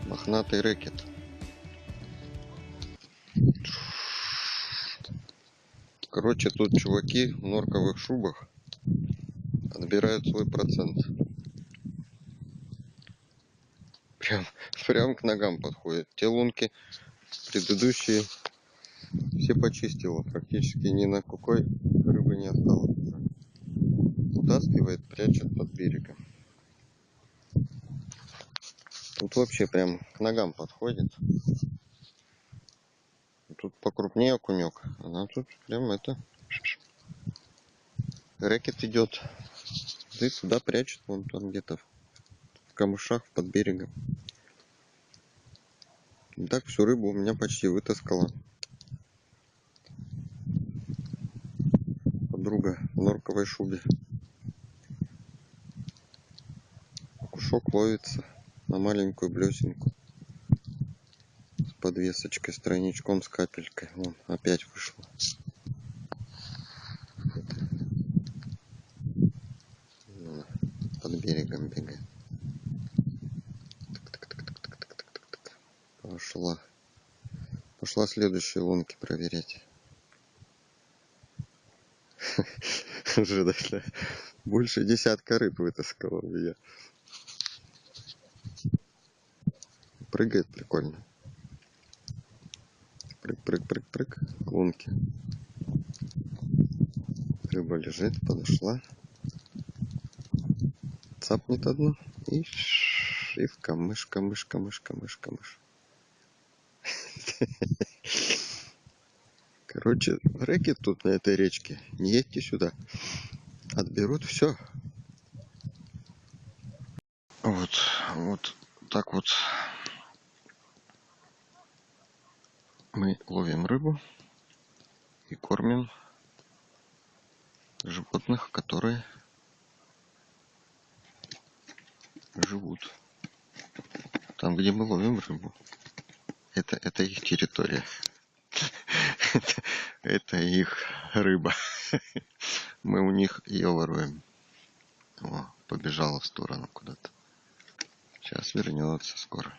Мохнатый рэкет. Короче, тут чуваки в норковых шубах отбирают свой процент. Прям к ногам подходит. Те лунки предыдущие все почистила. Практически ни на какой рыбы не осталось. Утаскивает, прячет под берегом. Тут вообще прям к ногам подходит. Тут покрупнее окунек. Она тут прям это... Рэкет идет. И сюда прячет. Вон там где-то в камышах под берегом. И так всю рыбу у меня почти вытаскала. Подруга в норковой шубе. Кушок ловится на маленькую блесенку. С подвесочкой, с тройничком, с капелькой. Вон, опять вышло. Под берегом бегает. Пошла следующие лунки проверять. Уже больше десятка рыб вытаскала у меня. Прыгает прикольно. Прыг. К лунке. Рыба лежит, подошла. Цапнет одну. И в камыш. Короче, рэкет тут на этой речке. Не едьте сюда. Отберут все. Вот так вот мы ловим рыбу и кормим животных, которые живут там, где мы ловим рыбу. Это их территория. Это их рыба. Мы у них ее воруем. О, побежала в сторону куда-то. Сейчас вернется скоро.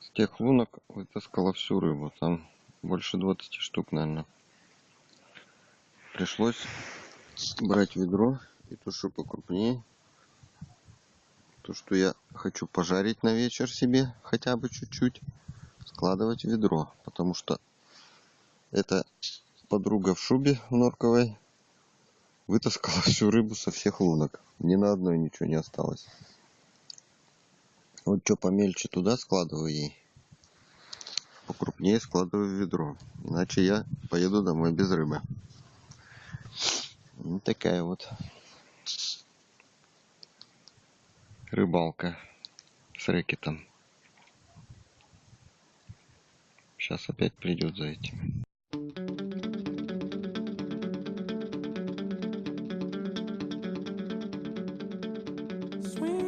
С тех лунок вытаскала всю рыбу. Там больше 20 штук, наверное. Пришлось брать ведро и то, что покрупнее. То, что я хочу пожарить на вечер себе, хотя бы чуть-чуть, складывать в ведро. Потому что эта подруга в шубе норковой вытаскала всю рыбу со всех лунок. Ни на одной ничего не осталось. Вот что помельче туда складываю ей. Покрупнее складываю в ведро. Иначе я поеду домой без рыбы. Вот такая вот рыбалка с рэкетом. Сейчас опять придет за этим. Swing.